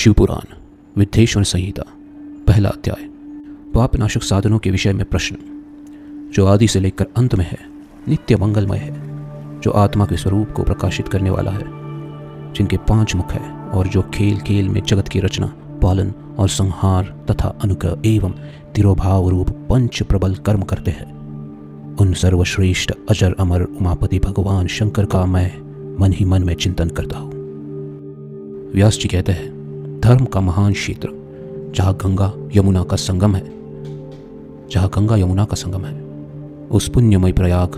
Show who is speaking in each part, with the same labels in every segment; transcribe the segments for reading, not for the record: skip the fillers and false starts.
Speaker 1: शिवपुराण विद्येश्वर संहिता पहला अध्याय। पापनाशक साधनों के विषय में प्रश्न। जो आदि से लेकर अंत में है, नित्य मंगलमय है, जो आत्मा के स्वरूप को प्रकाशित करने वाला है, जिनके 5 मुख है और जो खेल खेल में जगत की रचना, पालन और संहार तथा अनुग्रह एवं तिरोभाव रूप 5 प्रबल कर्म करते हैं, उन सर्वश्रेष्ठ अजर अमर उमापति भगवान शंकर का मैं मन ही मन में चिंतन करता हूँ। व्यास जी कहते हैं, धर्म का महान क्षेत्र जहाँ गंगा यमुना का संगम है, उस पुण्यमय प्रयाग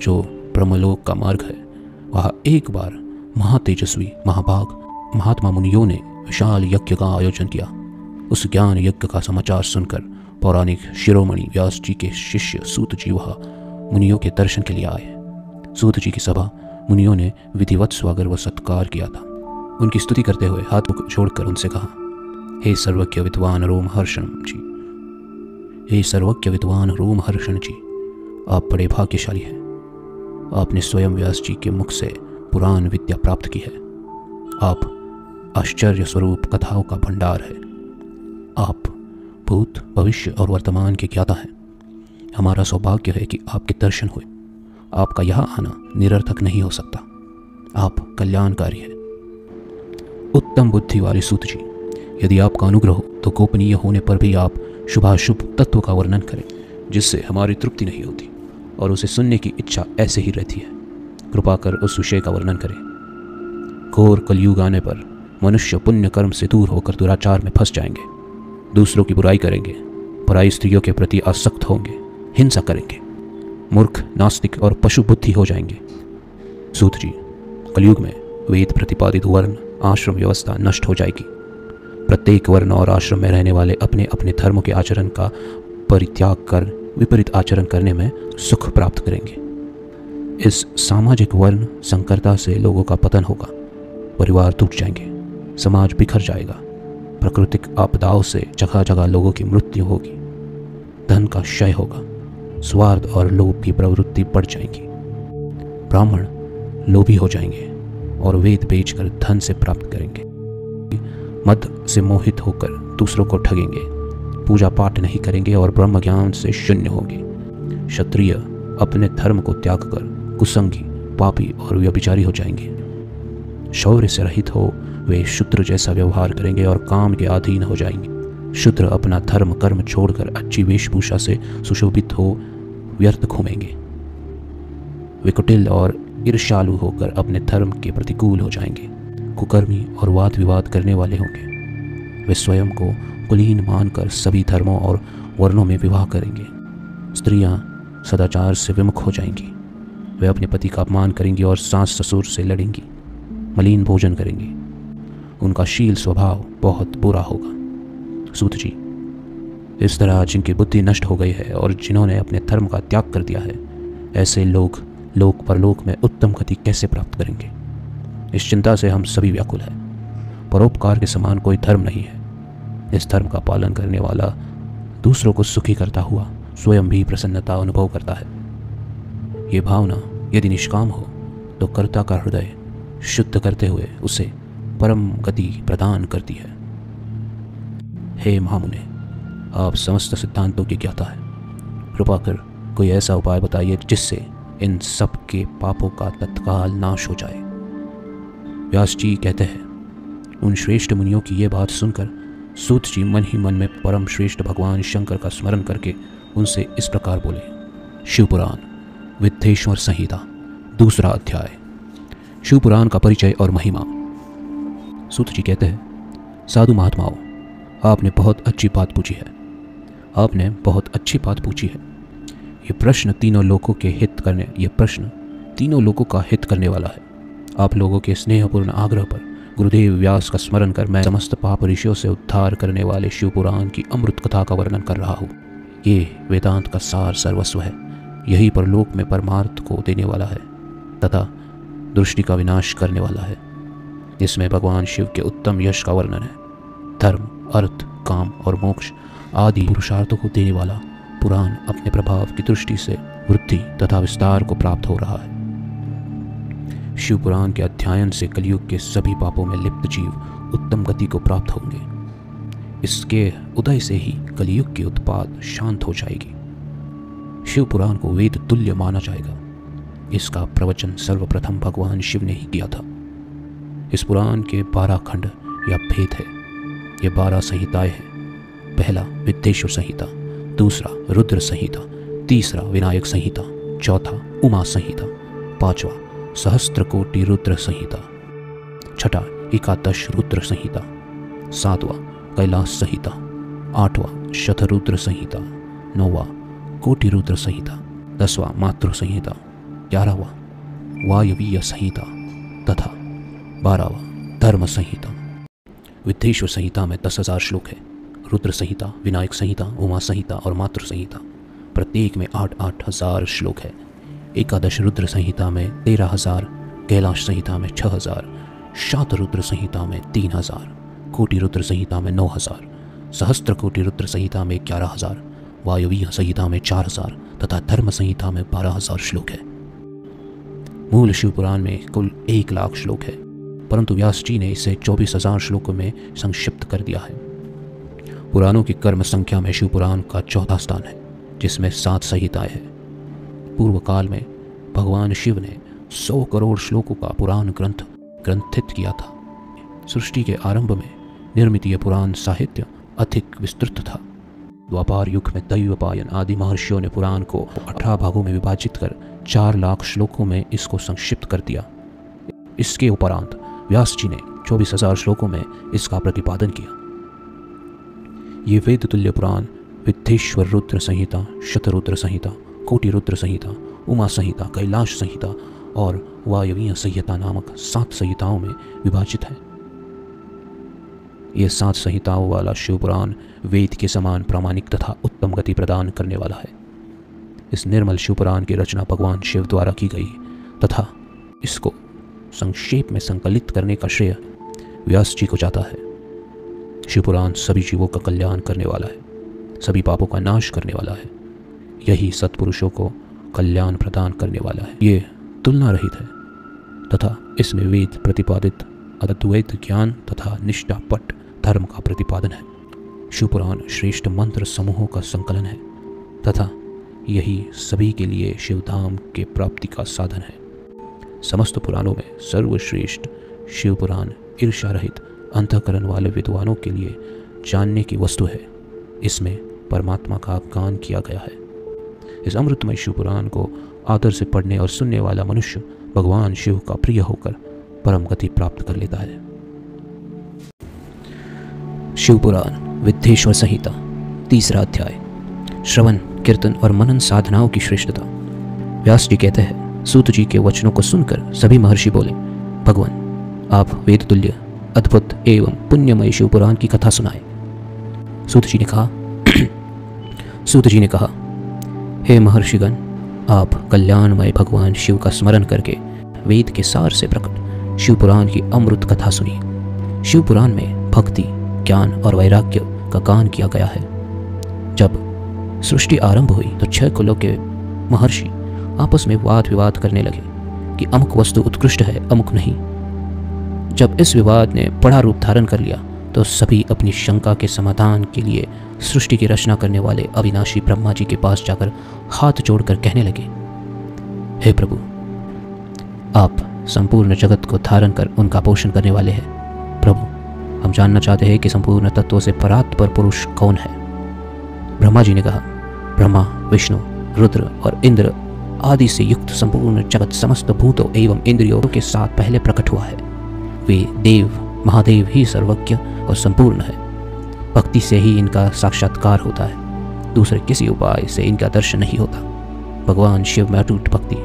Speaker 1: जो ब्रह्मलोक का मार्ग है, वहाँ एक बार महातेजस्वी महाभाग महात्मा मुनियों ने विशाल यज्ञ का आयोजन किया। उस ज्ञान यज्ञ का समाचार सुनकर पौराणिक शिरोमणि व्यास जी के शिष्य सूत जी वहाँ मुनियों के दर्शन के लिए आए। सूत जी की सभा मुनियों ने विधिवत स्वागत व सत्कार किया था। उनकी स्तुति करते हुए हाथ जोड़कर उनसे कहा, हे सर्वज्ञ विद्वान रोमहर्षण जी, आप बड़े भाग्यशाली हैं। आपने स्वयं व्यास जी के मुख से पुराण विद्या प्राप्त की है। आप आश्चर्य स्वरूप कथाओं का भंडार है। आप भूत भविष्य और वर्तमान के ज्ञाता हैं। हमारा सौभाग्य है कि आपके दर्शन हुए। आपका यहाँ आना निरर्थक नहीं हो सकता। आप कल्याणकारी हैं। उत्तम बुद्धि वाले सूत जी, यदि आपका अनुग्रह हो तो गोपनीय होने पर भी आप शुभाशुभ तत्व का वर्णन करें, जिससे हमारी तृप्ति नहीं होती और उसे सुनने की इच्छा ऐसे ही रहती है। कृपा कर उस विषय का वर्णन करें। घोर कलयुग आने पर मनुष्य पुण्य कर्म से दूर होकर दुराचार में फंस जाएंगे, दूसरों की बुराई करेंगे, पराई स्त्रियों के प्रति आसक्त होंगे, हिंसा करेंगे, मूर्ख नास्तिक और पशु बुद्धि हो जाएंगे। सूत जी, कलयुग में वेद प्रतिपादित वर्ण आश्रम व्यवस्था नष्ट हो जाएगी। प्रत्येक वर्ण और आश्रम में रहने वाले अपने अपने धर्मों के आचरण का परित्याग कर विपरीत आचरण करने में सुख प्राप्त करेंगे। इस सामाजिक वर्ण संकरता से लोगों का पतन होगा, परिवार टूट जाएंगे, समाज बिखर जाएगा, प्राकृतिक आपदाओं से जगह जगह लोगों की मृत्यु होगी, धन का क्षय होगा, स्वार्थ और लोभ की प्रवृत्ति बढ़ जाएंगी, ब्राह्मण लोभी हो जाएंगे और वेद बेचकर धन से प्राप्त करेंगे, मद से मोहित होकर दूसरों को ठगेंगे, पूजा पाठ नहीं करेंगे और ब्रह्म ज्ञान से शून्य होंगे। क्षत्रिय अपने धर्म को त्याग कर कुसंगी, पापी और व्यभिचारी हो जाएंगे। शौर्य से रहित हो वे शूद्र जैसा व्यवहार करेंगे और काम के अधीन हो जाएंगे। शूद्र अपना धर्म कर्म छोड़कर अच्छी वेशभूषा से सुशोभित हो व्यर्थ घूमेंगे। वे कुटिल और ईर्ष्यालु होकर अपने धर्म के प्रतिकूल हो जाएंगे। कुकर्मी और वाद विवाद करने वाले होंगे। वे स्वयं को कुलीन मानकर सभी धर्मों और वर्णों में विवाह करेंगे। स्त्रियां सदाचार से विमुख हो जाएंगी। वे अपने पति का अपमान करेंगी और सास ससुर से लड़ेंगी, मलिन भोजन करेंगी। उनका शील स्वभाव बहुत बुरा होगा। सूत जी, इस तरह जिनकी बुद्धि नष्ट हो गई है और जिन्होंने अपने धर्म का त्याग कर दिया है, ऐसे लोग लोक परलोक में उत्तम गति कैसे प्राप्त करेंगे? इस चिंता से हम सभी व्याकुल हैं। परोपकार के समान कोई धर्म नहीं है। इस धर्म का पालन करने वाला दूसरों को सुखी करता हुआ स्वयं भी प्रसन्नता अनुभव करता है। ये भावना यदि निष्काम हो तो कर्ता का हृदय शुद्ध करते हुए उसे परम गति प्रदान करती है। हे महामुने, आप समस्त सिद्धांतों के ज्ञाता है। कृपा कर कोई ऐसा उपाय बताइए जिससे इन सब के पापों का तत्काल नाश हो जाए। व्यास जी कहते हैं, उन श्रेष्ठ मुनियों की ये बात सुनकर सूत जी मन ही मन में परम श्रेष्ठ भगवान शंकर का स्मरण करके उनसे इस प्रकार बोले। शिवपुराण विद्येश्वर संहिता दूसरा अध्याय। शिवपुराण का परिचय और महिमा। सूत जी कहते हैं, साधु महात्माओं, आपने बहुत अच्छी बात पूछी है। ये प्रश्न तीनों लोगों का हित करने वाला है। आप लोगों के स्नेहपूर्ण आग्रह पर गुरुदेव व्यास का स्मरण कर मैं समस्त पाप ऋषियों से उद्धार करने वाले शिवपुराण की अमृत कथा का वर्णन कर रहा हूँ। ये वेदांत का सार सर्वस्व है। यही परलोक में परमार्थ को देने वाला है तथा दृष्टि का विनाश करने वाला है। इसमें भगवान शिव के उत्तम यश का वर्णन है। धर्म, अर्थ, काम और मोक्ष आदि पुरुषार्थों को देने वाला पुराण अपने प्रभाव की दृष्टि से वृद्धि तथा विस्तार को प्राप्त हो रहा है। शिवपुराण के अध्ययन से कलयुग के सभी पापों में लिप्त जीव उत्तम गति को प्राप्त होंगे। इसके उदय से ही कलियुग की उत्पात शांत हो जाएगी। शिव पुराण को वेद तुल्य माना जाएगा। इसका प्रवचन सर्वप्रथम भगवान शिव ने ही किया था। इस पुराण के 12 खंड या भेद है। ये 12 संहिताएं हैं। पहला विद्येश्वर संहिता, दूसरा रुद्र संहिता, तीसरा विनायक संहिता, चौथा उमा संहिता, पांचवा सहस्त्रकोटि रुद्र संहिता, छठा एकादश रुद्र संहिता, सातवां कैलाश संहिता, आठवां शतरुद्र संहिता, नौवां कोटि रुद्र संहिता, 10वां मातृ संहिता, 11वां वायवीय संहिता तथा 12वां धर्म संहिता। विद्येश्वर संहिता में 10,000 श्लोक है। रुद्र संहिता, विनायक संहिता, उमा संहिता और मातृ संहिता प्रत्येक में 8-8 हजार श्लोक है। एकादश रुद्र संहिता में 13,000, कैलाश संहिता में 6,000, शतरुद्र संहिता में 3,000, कोटि रुद्र संहिता में 9,000, सहस्त्र कोटि रुद्र संहिता में 11,000, वायवीय संहिता में 4,000 तथा धर्म संहिता में 12,000 श्लोक है। मूल शिव पुराण में कुल 1,00,000 श्लोक है, परंतु व्यास जी ने इसे 24,000 श्लोकों में संक्षिप्त कर दिया है। पुराणों की कर्म संख्या में शिव पुराण का 14 स्थान है, जिसमें 7 संहिताएं हैं। पूर्व काल में भगवान शिव ने 100 करोड़ श्लोकों का पुराण ग्रंथित किया था। सृष्टि के आरंभ में निर्मित यह पुराण साहित्य अधिक विस्तृत था। द्वापार युग में दैवपायन आदि महर्षियों ने पुराण को 18 भागों में विभाजित कर 4,00,000 श्लोकों में इसको संक्षिप्त कर दिया। इसके उपरांत व्यास जी ने 24,000 श्लोकों में इसका प्रतिपादन किया। ये वेद तुल्य पुराण विद्येश्वर रुद्र संहिता, शतरुद्र संहिता, कोटि रुद्र संहिता, उमा संहिता, कैलाश संहिता और वायवीय संहिता नामक 7 संहिताओं में विभाजित है। ये 7 संहिताओं वाला शिव पुराण वेद के समान प्रामाणिक तथा उत्तम गति प्रदान करने वाला है। इस निर्मल शिव पुराण की रचना भगवान शिव द्वारा की गई तथा इसको संक्षेप में संकलित करने का श्रेय व्यास जी को जाता है। शिव पुराण सभी जीवों का कल्याण करने वाला है, सभी पापों का नाश करने वाला है। यही सत्पुरुषों को कल्याण प्रदान करने वाला है। ये तुलना रहित है तथा इसमें वेद प्रतिपादित अद्वैत ज्ञान तथा निष्ठापट धर्म का प्रतिपादन है। शिव पुराण श्रेष्ठ मंत्र समूहों का संकलन है तथा यही सभी के लिए शिवधाम के प्राप्ति का साधन है। समस्त पुराणों में सर्वश्रेष्ठ शिव पुराण ईर्ष्या रहित अंतःकरण वाले विद्वानों के लिए जानने की वस्तु है। इसमें परमात्मा का गान किया गया है। इस अमृतमय शिव पुराण को आदर से पढ़ने और सुनने वाला मनुष्य भगवान शिव का प्रिय होकर परम गति प्राप्त कर लेता है। शिव पुराण विद्येश्वर संहिता, 3रा अध्याय, श्रवण कीर्तन और मनन साधनाओं की श्रेष्ठता। व्यास जी कहते हैं, सूत जी के वचनों को सुनकर सभी महर्षि बोले, भगवान आप वेद तुल्य अद्भुत एवं पुण्यमय शिव पुराण की कथा सुनाए। सूत जी ने कहा, हे महर्षिगण, आप कल्याणमय भगवान शिव का स्मरण करके वेद के सार से प्रकट शिव पुराण की अमृत कथा सुनिए। शिव पुराण में भक्ति, ज्ञान और वैराग्य का गान किया गया है। जब सृष्टि आरंभ हुई तो 6 कुलों के महर्षि आपस में वाद विवाद करने लगे कि अमुक वस्तु उत्कृष्ट है, अमुक नहीं। जब इस विवाद ने बड़ा रूप धारण कर लिया तो सभी अपनी शंका के समाधान के लिए सृष्टि की रचना करने वाले अविनाशी ब्रह्मा जी के पास जाकर हाथ जोड़कर कहने लगे, हे प्रभु, आप संपूर्ण जगत को धारण कर उनका पोषण करने वाले हैं। प्रभु, हम जानना चाहते हैं कि संपूर्ण तत्वों से परात्पर पुरुष कौन है। ब्रह्मा जी ने कहा, ब्रह्मा, विष्णु, रुद्र और इंद्र आदि से युक्त संपूर्ण जगत समस्त भूतों एवं इंद्रियों के साथ पहले प्रकट हुआ है। वे देव महादेव ही सर्वज्ञ और संपूर्ण है। भक्ति से ही इनका साक्षात्कार होता है, दूसरे किसी उपाय से इनका दर्शन नहीं होता। भगवान शिव में अटूट भक्ति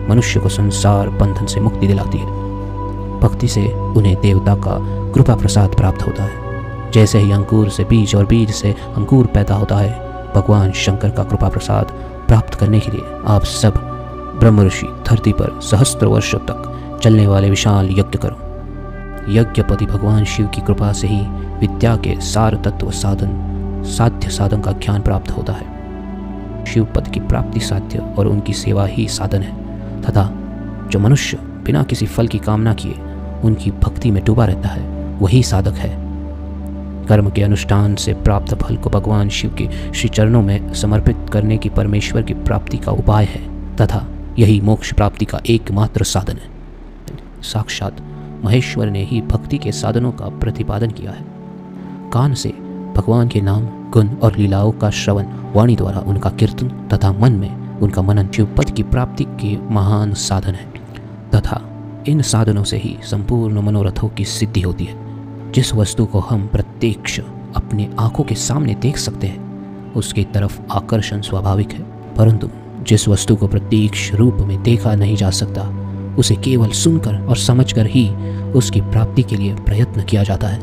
Speaker 1: मनुष्य को संसार बंधन से मुक्ति दिलाती है। भक्ति से उन्हें देवता का कृपा प्रसाद प्राप्त होता है। जैसे ही अंकुर से बीज और बीज से अंकुर पैदा होता है, भगवान शंकर का कृपा प्रसाद प्राप्त करने के लिए आप सब ब्रह्म ऋषि धरती पर सहस्त्र वर्षों तक चलने वाले विशाल यज्ञ करो। यज्ञपति भगवान शिव की कृपा से ही विद्या के सार तत्व साध्य साधन का ज्ञान प्राप्त होता है। शिव पद की प्राप्ति साध्य और उनकी सेवा ही साधन है तथा जो मनुष्य बिना किसी फल की कामना किए उनकी भक्ति में डूबा रहता है वही साधक है। कर्म के अनुष्ठान से प्राप्त फल को भगवान शिव के श्री चरणों में समर्पित करने की परमेश्वर की प्राप्ति का उपाय है तथा यही मोक्ष प्राप्ति का एकमात्र साधन है। साक्षात महेश्वर ने ही भक्ति के साधनों का प्रतिपादन किया है। कान से भगवान के नाम, गुण और लीलाओं का श्रवण, वाणी द्वारा उनका कीर्तन तथा मन में उनका मनन शिव पद की प्राप्ति के महान साधन है तथा इन साधनों से ही संपूर्ण मनोरथों की सिद्धि होती है। जिस वस्तु को हम प्रत्यक्ष अपने आंखों के सामने देख सकते हैं उसकी तरफ आकर्षण स्वाभाविक है, परंतु जिस वस्तु को प्रत्यक्ष रूप में देखा नहीं जा सकता उसे केवल सुनकर और समझकर ही उसकी प्राप्ति के लिए प्रयत्न किया जाता है।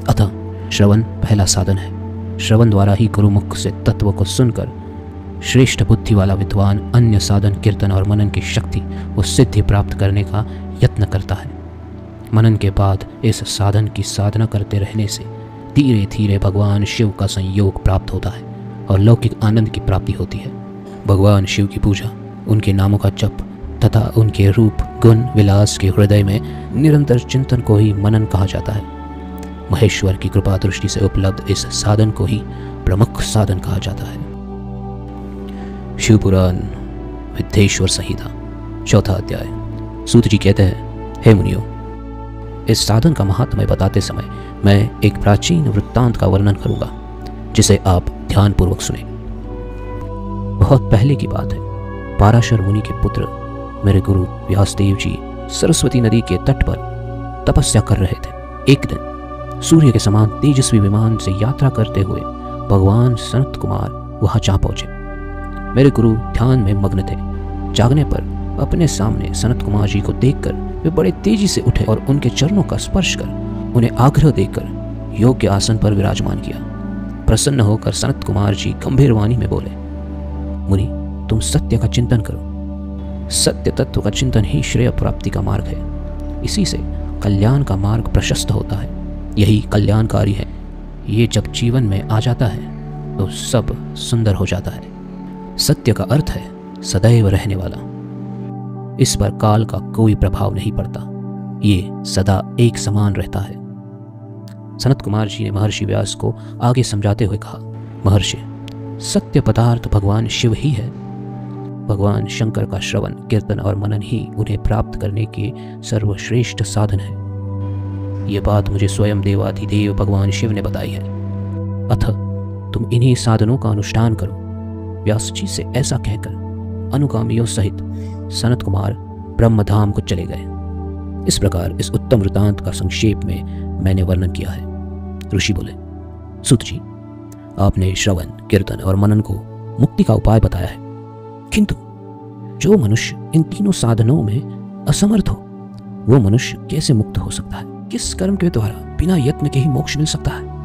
Speaker 1: अतः श्रवण पहला साधन है। श्रवण द्वारा ही गुरुमुख से तत्व को सुनकर श्रेष्ठ बुद्धि वाला विद्वान अन्य साधन, कीर्तन और मनन की शक्ति व सिद्धि प्राप्त करने का यत्न करता है। मनन के बाद इस साधन की साधना करते रहने से धीरे धीरे भगवान शिव का संयोग प्राप्त होता है और लौकिक आनंद की प्राप्ति होती है। भगवान शिव की पूजा, उनके नामों का जप तथा उनके रूप, गुण, विलास के हृदय में निरंतर चिंतन को ही मनन कहा जाता है। महेश्वर की कृपा दृष्टि से उपलब्ध इस साधन को ही प्रमुख साधन कहा जाता है। शिव पुराण विद्येश्वर संहिता 4था अध्याय। सूत जी कहते हैं, हे मुनियों, इस साधन का महात्म्य बताते समय मैं एक प्राचीन वृत्तांत का वर्णन करूंगा जिसे आप ध्यानपूर्वक सुने। बहुत पहले की बात है। पाराशर मुनि के पुत्र मेरे गुरु व्यासदेव जी सरस्वती नदी के तट पर तपस्या कर रहे थे। एक दिन सूर्य के समान तेजस्वी विमान से यात्रा करते हुए भगवान सनत कुमार वहां जा पहुंचे। मेरे गुरु ध्यान में मग्न थे। जागने पर अपने सामने सनत कुमार जी को देखकर वे बड़े तेजी से उठे और उनके चरणों का स्पर्श कर उन्हें आग्रह देकर योग्य आसन पर विराजमान किया। प्रसन्न होकर सनत कुमार जी गंभीर वाणी में बोले, मुनि, तुम सत्य का चिंतन करो। सत्य तत्व का चिंतन ही श्रेय प्राप्ति का मार्ग है। इसी से कल्याण का मार्ग प्रशस्त होता है। यही कल्याणकारी है। ये जब जीवन में आ जाता है तो सब सुंदर हो जाता है। सत्य का अर्थ है सदैव रहने वाला। इस पर काल का कोई प्रभाव नहीं पड़ता। ये सदा एक समान रहता है। सनत कुमार जी ने महर्षि व्यास को आगे समझाते हुए कहा, महर्षि, सत्य पदार्थ भगवान शिव ही है। भगवान शंकर का श्रवण, कीर्तन और मनन ही उन्हें प्राप्त करने के सर्वश्रेष्ठ साधन है। ये बात मुझे स्वयं देवाधिदेव भगवान शिव ने बताई है। अतः तुम इन्हीं साधनों का अनुष्ठान करो। व्यास जी से ऐसा कहकर अनुगामियों सहित सनत कुमार ब्रह्मधाम को चले गए। इस प्रकार इस उत्तम वृत्तांत का संक्षेप में मैंने वर्णन किया है। ऋषि बोले, सूत जी, आपने श्रवण, कीर्तन और मनन को मुक्ति का उपाय बताया है, किंतु जो मनुष्य इन तीनों साधनों में असमर्थ हो वो मनुष्य कैसे मुक्त हो सकता है? किस कर्म के द्वारा बिना यत्न के ही मोक्ष मिल सकता है?